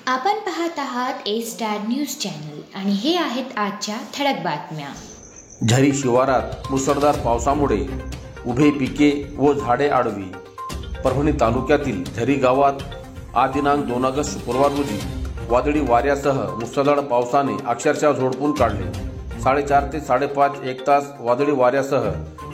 आपण पाहत आहात ए स्टार न्यूज चॅनल आणि हे आहेत आजच्या ठळक बातम्या. झरी शिवारात मुसळधार पावसामुळे उभे पिके व झाडे आडवी. परभणी तालुक्यातील झरी गावात आज दिनांक 2 ऑगस्ट शुक्रवार रोजी वादळी वाऱ्यासह मुसळधार पावसाने अक्षरशः झोडपून काढले. 4:30 ते 5:30 एक तास वादळी वाऱ्यासह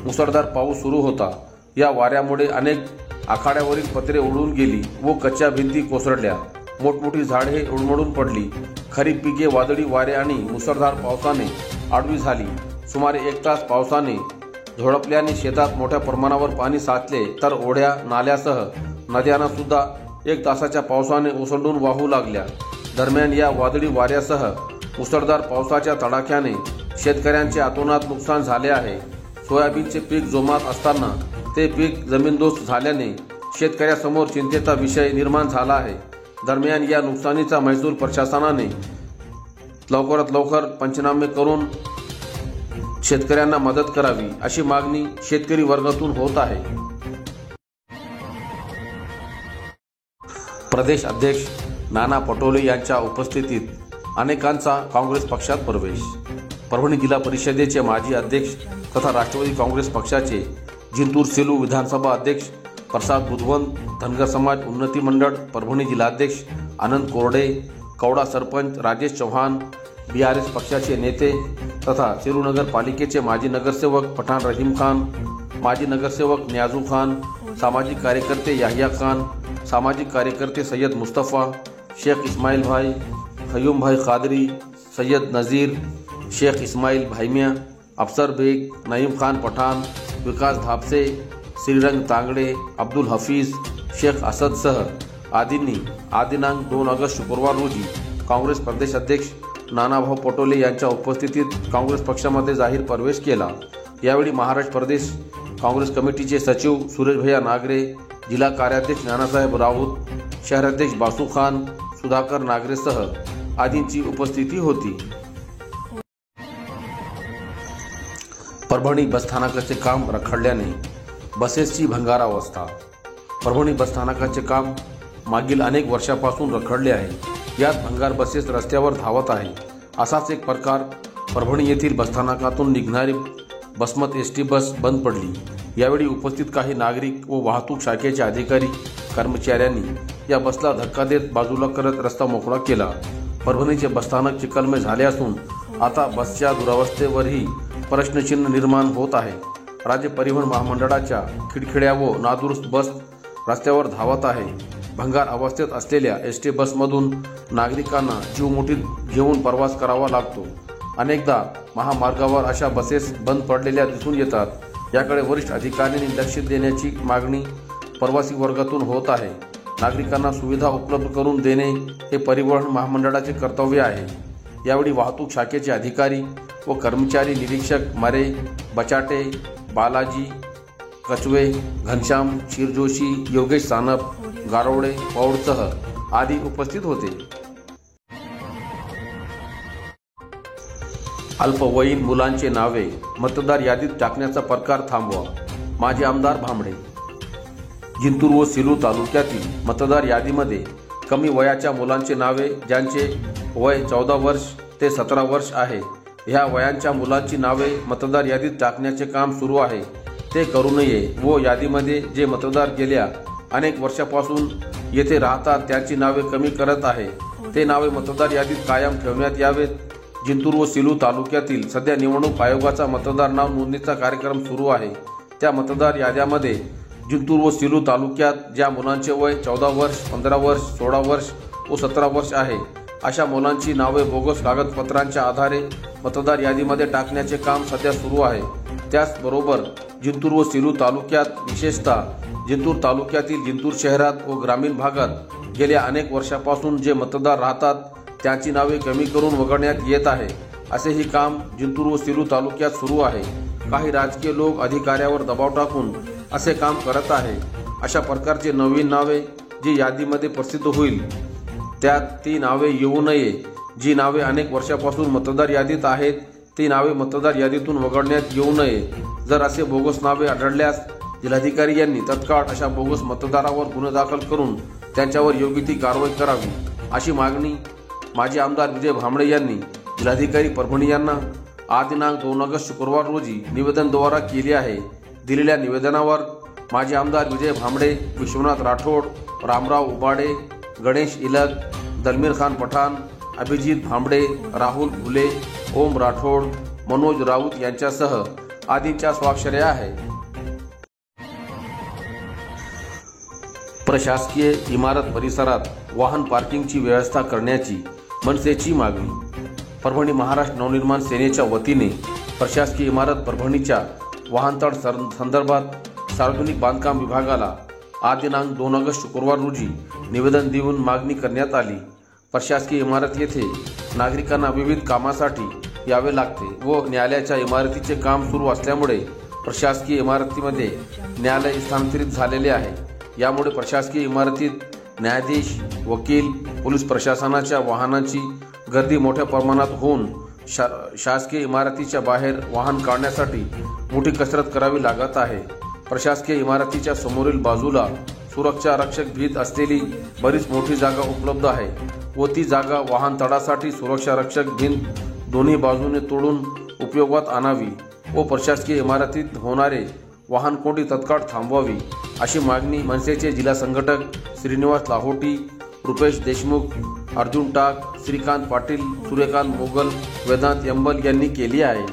मुसळधार पाऊस सुरू होता. या वाऱ्यामुळे अनेक आखाड्यावरील पत्रे उडून गेली व कच्च्या भिंती कोसळल्या. मोठमोठी झाडे उडमडून पडली. खरीप पिके वादळी वारे आणि मुसळधार पावसाने आडवी झाली. सुमारे 1 तास पावसाने झोडपल्याने शेतात मोठ्या प्रमाणावर पाणी साचले, तर ओढ्या नाल्यासह नद्यांना सुद्धा 1 तासाच्या पावसाने ओसंडून वाहू लागल्या. दरम्यान या वादळी वाऱ्यासह मुसळधार पावसाच्या तडाख्याने शेतकऱ्यांचे अतोनात नुकसान झाले आहे. सोयाबीनचे पीक जोमात असताना ते पीक जमीनदोस्त झाल्याने शेतकऱ्यासमोर चिंतेचा विषय निर्माण झाला आहे. दरम्यान या नुकसानीचा महसूल प्रशासनाने लवकरात लवकर पंचनामे करून शेतकऱ्यांना मदत करावी, अशी मागणी शेतकरी वर्गातून होत आहे. प्रदेश अध्यक्ष नाना पटोले यांच्या उपस्थितीत अनेकांचा काँग्रेस पक्षात प्रवेश. परभणी जिल्हा परिषदेचे माजी अध्यक्ष तथा राष्ट्रवादी काँग्रेस पक्षाचे जिंतूर सेलू विधानसभा अध्यक्ष प्रसाद बुधवंत, धनगर समाज उन्नती मंडळ परभणी जिल्हाध्यक्ष आनंद कोरडे, कवडा सरपंच राजेश चव्हाण, BRS पक्षाचे नेते तथा सेलू नगर पालिकेचे माजी नगरसेवक पठाण रहीम खान, माजी नगरसेवक न्याजू खान, सामाजिक कार्यकर्ते याहिया खान, सामाजिक कार्यकर्ते सय्यद मुस्तफा, शेख इस्माइल भाई, खयूम भाई कादरी, सय्यद नज़ीर, शेख इस्माइल भाईमिया, अफसर बेग, नईम खान पठाण, विकास धापसे, श्रीरंग तांगडे, अब्दुल हफीज, शेख असदसह आदींनी आज दिनांक 2 ऑगस्ट शुक्रवार रोजी काँग्रेस प्रदेश अध्यक्ष नानाभाऊ पटोले यांच्या उपस्थितीत काँग्रेस पक्षामध्ये जाहीर प्रवेश केला. यावेळी महाराष्ट्र प्रदेश काँग्रेस कमिटीचे सचिव सुरेश भैया नागरे, जिल्हा कार्याध्यक्ष नानासाहेब राऊत, शहराध्यक्ष बासू खान, सुधाकर नागरेसह आदींची उपस्थिती होती. परभणी बसस्थानकाचे काम रखडल्याने बसेसची भंगारावस्था. परभणी बसस्थानकाचे काम मागील अनेक वर्षापासून रखडले आहे. यात भंगार बसेस रस्त्यावर धावत आहे. असाच एक प्रकार परभणी येथील बसस्थानकातून निघणारी बसमत ST बस बंद पडली. यावेळी उपस्थित काही नागरिक व वाहतूक शाखेचे अधिकारी कर्मचाऱ्यांनी या बसला धक्का देत बाजूला करत रस्ता मोकळा केला. परभणीचे बसस्थानक चिखलमय झाले असून आता बसच्या दुरावस्थेवरही प्रश्नचिन्ह निर्माण होत आहे. राज्य परिवहन महामंडळाच्या खिडखिड्या व नादुरुस्त बस रस्त्यावर धावत आहे. भंगार अवस्थेत असलेल्या ST बसमधून नागरिकांना जीव मुठीत घेऊन प्रवास करावा लागतो. अनेकदा महामार्गावर अशा बसेस बंद पडलेल्या दिसून येतात. याकडे वरिष्ठ अधिकाऱ्यांनी लक्ष देण्याची मागणी प्रवासी वर्गातून होत आहे. नागरिकांना सुविधा उपलब्ध करून देणे हे परिवहन महामंडळाचे कर्तव्य आहे. यावेळी वाहतूक शाखेचे अधिकारी व कर्मचारी निरीक्षक मरे, बचाटे, बालाजी कचवे, घनश्याम शिरजोशी, योगेश सानप, गारोडे, पौडसह आदी उपस्थित होते. अल्पवयीन मुलांचे नावे मतदार यादीत टाकण्याचा प्रकार थांबवा. माजी आमदार भांबळे. जिंतूर व सेलू तालुक्यातील मतदार यादीमध्ये कमी वयाच्या मुलांचे नावे, ज्यांचे वय 14 वर्ष ते 17 वर्ष आहे, ह्या वयांच्या मुलांची नावे मतदार यादीत टाकण्याचे काम सुरू आहे. ते करू नये व यादीमध्ये जे मतदार गेल्या अनेक वर्षापासून येथे राहतात त्यांची नावे कमी करत आहे, ते नावे मतदार यादीत कायम ठेवण्यात यावेत. जिंतूर व सेलू तालुक्यातील सध्या निवडणूक आयोगाचा मतदार नाव नोंदणीचा कार्यक्रम सुरू आहे. त्या मतदार याद्यामध्ये जिंतूर व सेलू तालुक्यात ज्या मुलांचे वय 14 वर्ष, 15 वर्ष, 16 वर्ष व 17 वर्ष आहे, अशा मुलांची नावे बोगस कागदपत्रांच्या आधारे मतदार यादीमध्ये टाकण्याचे काम सध्या सुरू आहे. त्याचबरोबर जिंतूर व सेलू तालुक्यात, विशेषतः जिंतूर तालुक्यातील जिंतूर शहरात व ग्रामीण भागात गेल्या अनेक वर्षापासून जे मतदार राहतात त्यांची नावे कमी करून वगळण्यात येत आहे. असेही काम जिंतूर व सेलू तालुक्यात सुरू आहे. काही राजकीय लोक अधिकाऱ्यावर दबाव टाकून असे काम करत आहे. अशा प्रकारचे नवीन नावे जी यादीमध्ये प्रसिद्ध होईल त्यात ती नावे येऊ नये. जी नावे अनेक वर्षापासून मतदार यादीत आहेत ती नावे मतदार यादीतून वगळण्यात येऊ नये. जर असे बोगस नावे आढळल्यास जिल्हाधिकारी यांनी तत्काळ अशा बोगस मतदारावर गुन्हा दाखल करून त्यांच्यावर योग्य ती कारवाई करावी, अशी मागणी माजी आमदार विजय भांबळे यांनी जिल्हाधिकारी परभणी यांना आज दिनांक 2 ऑगस्ट शुक्रवार रोजी निवेदनाद्वारे केली आहे। दिलेल्या निवेदनावर माजी आमदार विजय भांबळे, विश्वनाथ राठोड, रामराव उबाडे, गणेश इलग, दलमीर खान पठाण, अभिजित भांबळे, राहुल फुले, ओम राठोड, मनोज राऊत यांच्यासह आदींच्या स्वाक्षऱ्या आहेत। प्रशासकीय इमारत परिसरात वाहन पार्किंगची व्यवस्था करण्याची मनसेची मागणी। परभणी महाराष्ट्र नवनिर्माण सेनेच्या वतीने प्रशासकीय इमारत परभणीच्या वाहनतळ संदर्भात सार्वजनिक बांधकाम विभागाला आज दिनांक 2 ऑगस्ट शुक्रवार रोजी निवेदन देऊन मागणी करण्यात आली। प्रशासकीय इमारत येथे नागरिकांना विविध कामासाठी यावे लागते व न्यायालयाच्या इमारतीचे काम सुरू असल्यामुळे प्रशासकीय इमारतीमध्ये न्यायालय स्थानांतरित झालेले आहे। यामुळे प्रशासकीय इमारतीत न्यायाधीश, वकील, पोलीस प्रशासनाच्या वाहनांची गर्दी मोठ्या प्रमाणात होऊन शासकीय इमारतीच्या बाहेर वाहन काढण्यासाठी मोठी कसरत करावी लागत आहे। प्रशासकीय इमारतीच्या समोरील बाजूला सुरक्षा रक्षक भिंत असलेली बरीच मोठी जागा उपलब्ध आहे व ती जागा वाहन तळासाठी सुरक्षा रक्षक भिंत दोन्ही बाजूने तोडून उपयोगात आणावी व प्रशासकीय इमारतीत होणारे वाहन कोंडी तत्काळ थांबवावी अशी मागणी मनसेचे जिल्हा संघटक श्रीनिवास लाहोटी, रुपेश देशमुख, अर्जुन टाक, श्रीकांत पाटील, सूर्यकांत मोगल, वेदांत यंबल यांनी केली आहे।